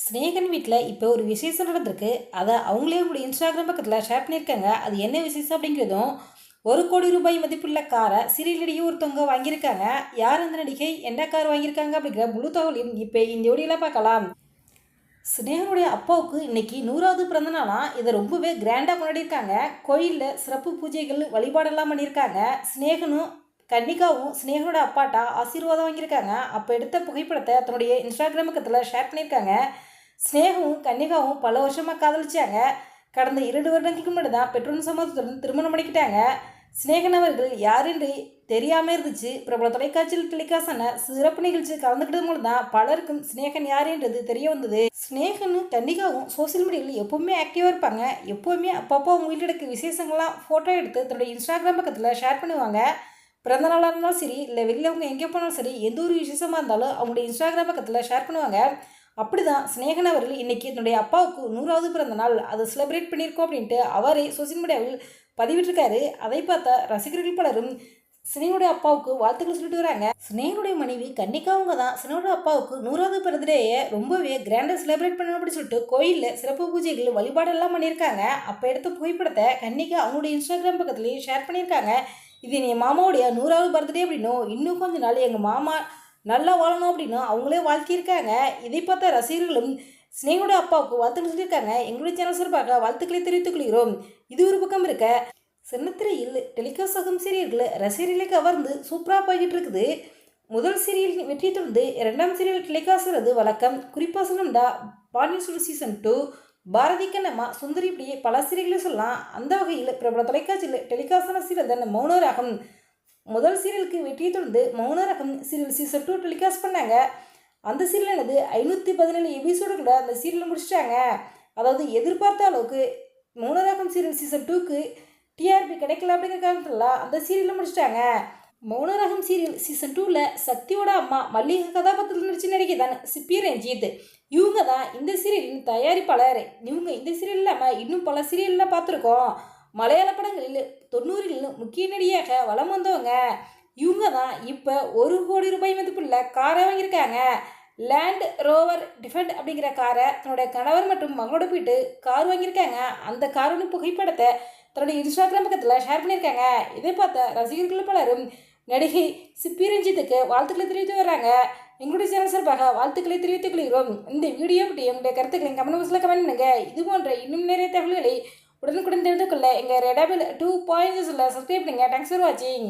ஸ்னேகன் வீட்டில் இப்போ ஒரு விசேஷம் நடந்திருக்கு. அதை அவங்களே அவங்களுடைய இன்ஸ்டாகிராம் பக்கத்தில் ஷேர் பண்ணியிருக்காங்க. அது என்ன விசேஷம் அப்படிங்கிறதும், 1,00,00,000 மதிப்புள்ள காரை சீரியல் நடிகை ஒருத்தவங்க வாங்கியிருக்காங்க. யார் அந்த நடிகை, என்ன கார் வாங்கியிருக்காங்க அப்படிங்கிற முழு தகவலையும் இப்போ இந்த வீடியோவில் பார்க்கலாம். ஸ்னேகனுடைய அப்பாவுக்கு இன்னைக்கு 100வது பிறந்த நாளாம். இதை ரொம்பவே கிராண்டாக கொண்டாடியிருக்காங்க. கோயிலில் சிறப்பு பூஜைகள் வழிபாடெல்லாம் பண்ணியிருக்காங்க. ஸ்னேகனும் கன்னிகாவும் ஸ்னேகனோட அப்பாட்டா ஆசீர்வாதம் வாங்கியிருக்காங்க. அப்போ எடுத்த புகைப்படத்தை தன்னுடைய இன்ஸ்டாகிராம் பக்கத்தில் ஷேர் பண்ணியிருக்காங்க. ஸ்னேகவும் கன்னிகாவும் பல வருஷமாக காதலிச்சாங்க. கடந்த 2 வருடங்களுக்கு முன்னாடி தான் பெற்றோர் சம்மதத்துடன் திருமணம் பண்ணிக்கிட்டாங்க. ஸ்னேகன் அவர்கள் யார் என்று தெரியாமல் இருந்துச்சு. பிரபல தொலைக்காட்சியில் டெலிகாஸ்டான சிறப்பு நிகழ்ச்சி கலந்துக்கிட்டது மூலம் தான் பலருக்கும் ஸ்னேகன் யார் என்றது தெரிய வந்தது. ஸ்னேகனும் கன்னிகாவும் சோசியல் மீடியாவில் எப்போவுமே ஆக்டிவாக இருப்பாங்க. எப்போவுமே அப்பப்போ அவங்க வீட்டில் இருக்க விசேஷங்கள்லாம் ஃபோட்டோ எடுத்து தன்னுடைய இன்ஸ்டாகிராம் பக்கத்தில் ஷேர் பண்ணுவாங்க. பிறந்த நாளாக இருந்தாலும் சரி, இல்லை வெளியில் அவங்க எங்கே போனாலும் சரி, எந்த ஒரு விசேஷமாக இருந்தாலும் அவங்களுடைய இன்ஸ்டாகிராம் பக்கத்தில் ஷேர் பண்ணுவாங்க. அப்படி தான் ஸ்னேகன் அவர்கள் இன்றைக்கி என்னுடைய அப்பாவுக்கு 100வது பிறந்த நாள், அதை செலிப்ரேட் பண்ணியிருக்கோம் அப்படின்ட்டு அவரே சோசியல் மீடியாவில் பதிவிட்டிருக்காரு. அதை பார்த்த ரசிகர்கள் பலரும் ஸ்னேகனுடைய அப்பாவுக்கு வாழ்த்துக்கள் சொல்லிட்டு வராங்க. ஸ்னேகனுடைய மனைவி கன்னிகாவங்க தான் ஸ்னேகனுடைய அப்பாவுக்கு 100வது பிறந்தடேயை ரொம்பவே கிராண்டாக செலிப்ரேட் பண்ணணும் அப்படின்னு சொல்லிட்டு கோயிலில் சிறப்பு பூஜைகள் வழிபாடெல்லாம் பண்ணியிருக்காங்க. அப்போ எடுத்த புகைப்படத்தை கன்னிகா அவங்களுடைய இன்ஸ்டாகிராம் பக்கத்துலேயும் ஷேர் பண்ணியிருக்காங்க. இது என் மாமாவுடைய 100வது பர்த்டே அப்படின்னும், இன்னும் கொஞ்ச நாள் எங்கள் மாமா நல்லா வாழணும் அப்படின்னும் அவங்களே வாழ்த்தியிருக்காங்க. இதை பார்த்த ரசிகர்களும் ஸ்னேகனுடைய அப்பாவுக்கு வாழ்த்துக்கள் சொல்லியிருக்காங்க. எங்களுடைய சேனல் சார்பாக வாழ்த்துக்களை தெரிவித்துக் கொள்கிறோம். இது ஒரு பக்கம் இருக்க, சின்னத்திரையில் டெலிகாஸ்ட் ஆகும் சீரியல்களை ரசிகர்களை கவர்ந்து சூப்பராக போய்கிட்டு இருக்குது. முதல் சீரியல் வெற்றி தொடர்ந்து 2ஆம் சீரியல் டெலிகாஸ்ட் வழக்கம். குறிப்பாக சொல்லணும்டா பாண்டியன் சீசன் 2, பாரதி கண்ணம்மா, சுந்தரி, இப்படி பல சீரியல்களை சொல்லலாம். அந்த வகையில் பிரபல தொலைக்காட்சியில் டெலிகாஸ்டான சீரியல் தான் மௌனராகம். முதல் சீரியலுக்கு வெற்றியை தொடர்ந்து மௌனராகம் சீரியல் சீசன் 2 டெலிகாஸ்ட் பண்ணாங்க. அந்த சீரியலானது 517 எபிசோடுகளை அந்த சீரியலை முடிச்சிட்டாங்க. அதாவது எதிர்பார்த்த அளவுக்கு மௌனராகம் சீரியல் சீசன் 2க்கு டிஆர்பி கிடைக்கல அப்படிங்கிற காரணத்தில் அந்த சீரியலை முடிச்சிட்டாங்க. மௌனராகம் சீரியல் சீசன் 2ல் சக்தியோட அம்மா மல்லிகா கதாபாத்திரத்தில் நடிச்சு நடிகை தான் சிப்பி ரஞ்சித். இவங்க தான் இந்த சீரியலின் தயாரிப்பாளர். இவங்க இந்த சீரியல் இல்லாமல் இன்னும் பல சீரியலில் பார்த்துருக்கோம். மலையாள படங்களில் 90ல் முக்கிய நடிகையாக வலம் வந்தவங்க. இவங்க தான் இப்போ 1,00,00,000 மதிப்புள்ள காரை வாங்கியிருக்காங்க. லேண்ட் ரோவர் டிஃபெண்ட் அப்படிங்கிற காரை தன்னுடைய கணவர் மற்றும் மகளோட போயிட்டு கார் வாங்கியிருக்காங்க. அந்த காரோட புகைப்படத்தை தன்னுடைய இன்ஸ்டாகிராம் பக்கத்தில் ஷேர் பண்ணியிருக்காங்க. இதை பார்த்த ரசிகர்கள் பலரும் நடிகை சிப்பி ரஞ்சித்துக்கு வாழ்த்துக்களை தெரிவித்து வர்றாங்க. எங்களுடைய சேனல் சார்பாக வாழ்த்துக்களை தெரிவித்துக் கொள்கிறோம். இந்த வீடியோ பற்றி உங்களுடைய கருத்துக்களை கமெண்ட் பாக்ஸில் கமெண்ட் பண்ணுங்க. இது போன்ற இன்னும் நிறைய தகவல்களை உடனுக்குடன் தெரிந்து கொள்ள எங்கள் ரெடாபிள் 2.0 சப்ஸ்கிரைப் பண்ணுங்கள். தேங்க்ஸ் ஃபார் வாட்சிங்.